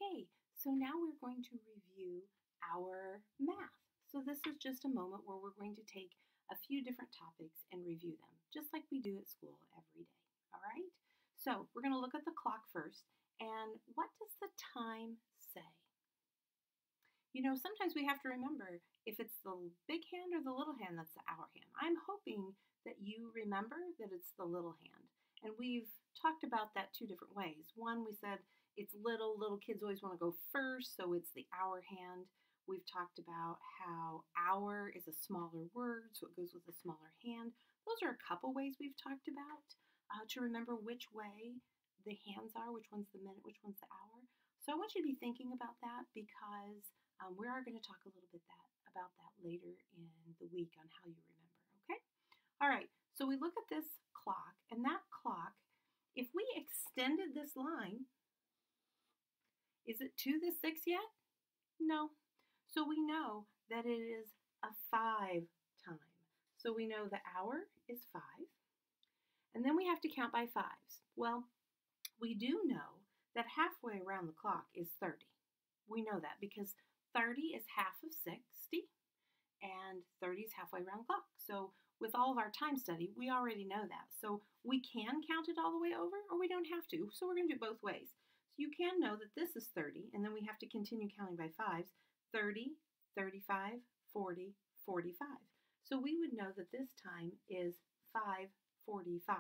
Okay, so now we're going to review our math. So this is just a moment where we're going to take a few different topics and review them, just like we do at school every day. All right? So we're going to look at the clock first. And what does the time say? You know, sometimes we have to remember if it's the big hand or the little hand that's the hour hand. I'm hoping that you remember that it's the little hand. And we've talked about that two different ways. One, we said it's little kids always want to go first, so it's the hour hand. We've talked about how hour is a smaller word, so it goes with a smaller hand. Those are a couple ways we've talked about to remember which way the hands are, which one's the minute, which one's the hour. So I want you to be thinking about that because we are going to talk a little bit about that later in the week on how you remember, okay? All right, so we look at this clock, and that clock, if we extended this line, is it to the 6 yet? No. So we know that it is a 5 time. So we know the hour is 5, and then we have to count by 5s. Well, we do know that halfway around the clock is 30. We know that because 30 is half of 60, and 30 is halfway around the clock. So with all of our time study, we already know that. So we can count it all the way over, or we don't have to. So we're going to do it both ways. So you can know that this is 30, and then we have to continue counting by 5s. 30, 35, 40, 45. So we would know that this time is 5:45.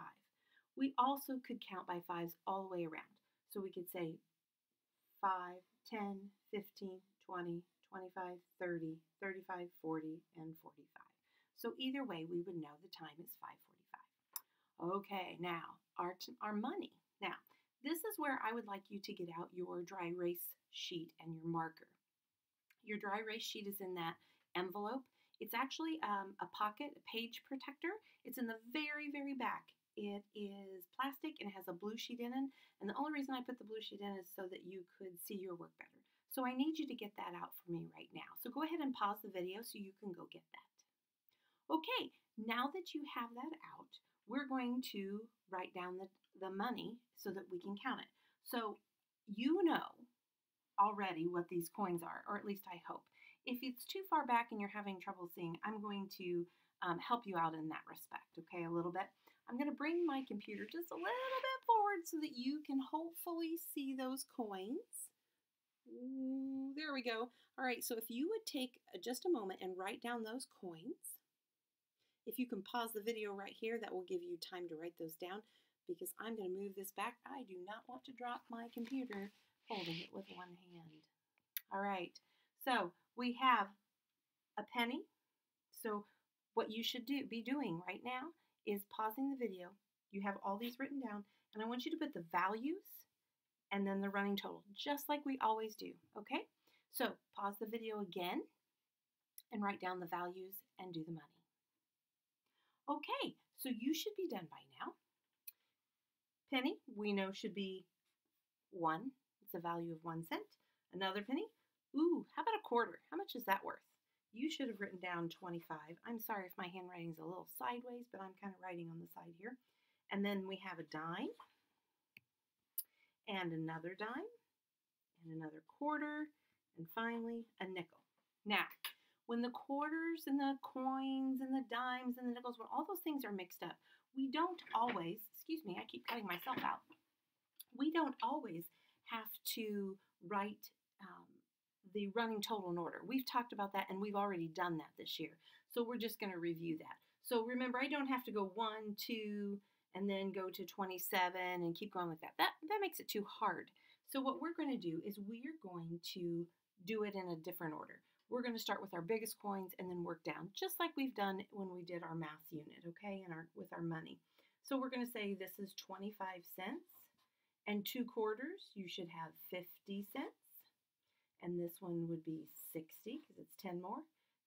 We also could count by 5s all the way around. So we could say 5, 10, 15, 20, 25, 30, 35, 40, and 45. So either way, we would know the time is 5:45. Okay, now our money. Now, this is where I would like you to get out your dry erase sheet and your marker. Your dry erase sheet is in that envelope. It's actually a pocket, a page protector. It's in the very, very back. It is plastic and it has a blue sheet in it. And the only reason I put the blue sheet in is so that you could see your work better. So I need you to get that out for me right now. So go ahead and pause the video so you can go get that. Okay, now that you have that out, we're going to write down the money so that we can count it. So you know already what these coins are, or at least I hope. If it's too far back and you're having trouble seeing, I'm going to help you out in that respect, okay, a little bit. I'm going to bring my computer just a little bit forward so that you can hopefully see those coins. Ooh, there we go. All right, so if you would take just a moment and write down those coins. If you can pause the video right here, that will give you time to write those down because I'm going to move this back. I do not want to drop my computer holding it with one hand. All right, so we have a penny. So what you should be doing right now is pausing the video. You have all these written down, and I want you to put the values and then the running total, just like we always do, okay? So pause the video again and write down the values and do the money. Okay, so you should be done by now. Penny, we know should be 1. It's a value of 1 cent. Another penny. Ooh, how about a quarter? How much is that worth? You should have written down 25. I'm sorry if my handwriting's a little sideways, but I'm kind of writing on the side here. And then we have a dime, and another dime, and another quarter, and finally a nickel. Now, when the quarters and the coins and the dimes and the nickels, when all those things are mixed up, we don't always, excuse me, I keep cutting myself out. We don't always have to write the running total in order. We've talked about that and we've already done that this year. So we're just going to review that. So remember, I don't have to go 1, 2, and then go to 27 and keep going with that. That makes it too hard. So what we're going to do is we're going to do it in a different order. We're going to start with our biggest coins and then work down, just like we've done when we did our math unit, okay, and with our money. So we're going to say this is 25 cents, and 2 quarters, you should have 50 cents. And this one would be 60 because it's 10 more.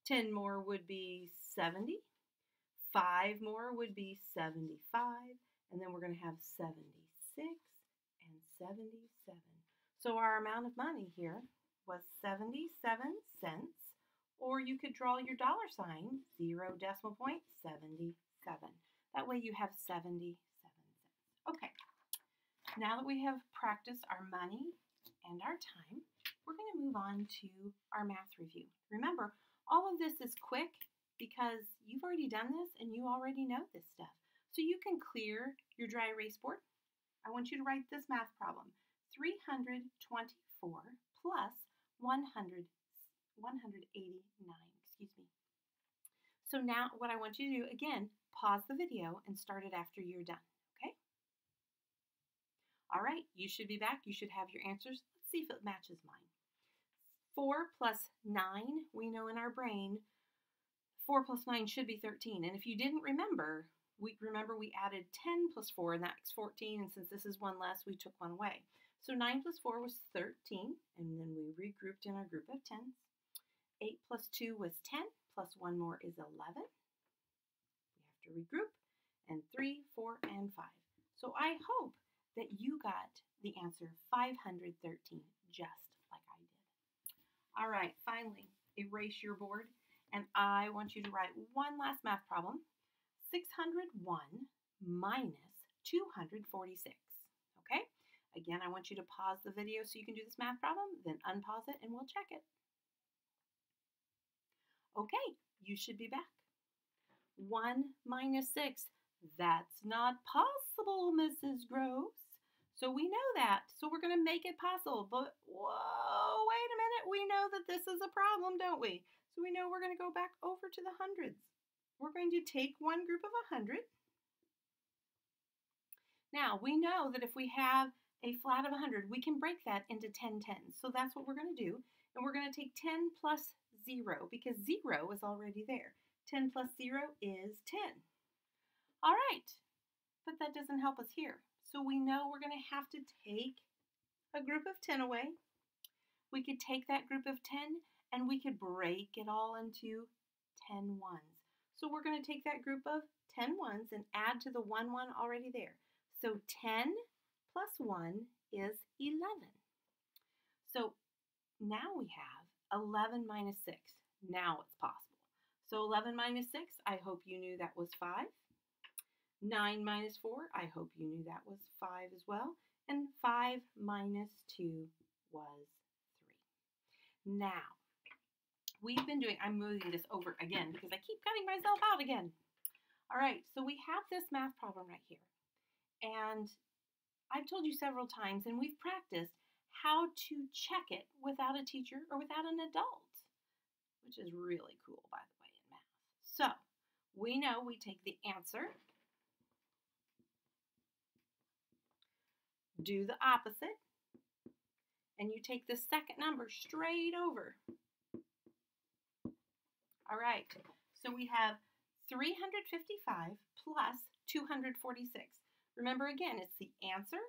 10 more would be 70. 5 more would be 75. And then we're going to have 76 and 77. So our amount of money here was 77 cents. Or you could draw your dollar sign, 0.77. That way you have 77 cents. Okay. Now that we have practiced our money end our time, we're going to move on to our math review. Remember, all of this is quick because you've already done this and you already know this stuff. So you can clear your dry erase board. I want you to write this math problem. 324 plus 189, excuse me. So now what I want you to do, again, pause the video and start it after you're done, okay? All right, you should be back. You should have your answers. Let's see if it matches mine. 4 plus 9, we know in our brain, 4 plus 9 should be 13. And if you didn't remember, we added 10 plus 4, and that's 14. And since this is one less, we took one away. So 9 plus 4 was 13, and then we regrouped in our group of 10s. 8 plus 2 was 10, plus 1 more is 11. We have to regroup, and 3, 4, and 5. So I hope that you got the answer 513, just like I did. All right, finally, erase your board, and I want you to write one last math problem. 601 minus 246, okay? Again, I want you to pause the video so you can do this math problem, then unpause it and we'll check it. Okay, you should be back. 1 minus 6, that's not possible, Mrs. Gross. So we know that, so we're gonna make it possible, but whoa, wait a minute, we know that this is a problem, don't we? So we know we're gonna go back over to the hundreds. We're going to take one group of 100. Now, we know that if we have a flat of 100, we can break that into 10 tens. So that's what we're going to do. And we're going to take 10 plus 0 because 0 is already there. 10 plus 0 is 10. All right, but that doesn't help us here. So we know we're going to have to take a group of 10 away. We could take that group of 10 and we could break it all into 10 ones. So we're going to take that group of 10 ones and add to the 1 1 already there. So 10 plus 1 is 11. So now we have 11 minus 6. Now it's possible. So 11 minus 6, I hope you knew that was 5. 9 minus 4, I hope you knew that was 5 as well. And 5 minus 2 was 3. Now, we've been doing, I'm moving this over again because I keep cutting myself out again. All right, so we have this math problem right here. And I've told you several times, and we've practiced how to check it without a teacher or without an adult, which is really cool, by the way, in math. So we know we take the answer, do the opposite, and you take the second number straight over. All right, so we have 355 plus 246. Remember again, it's the answer,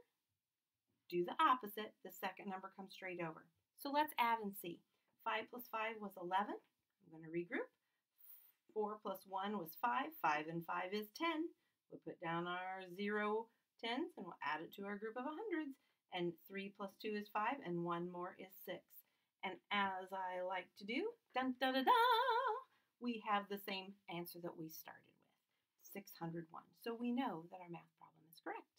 do the opposite, the second number comes straight over. So let's add and see. 5 plus 5 was 11. I'm going to regroup. 4 plus 1 was 5. 5 and 5 is 10. We'll put down our 0 tens and we'll add it to our group of hundreds. And 3 plus 2 is 5 and 1 more is 6. And as I like to do, dun da da da, we have the same answer that we started with, 601. So we know that our math problem is correct.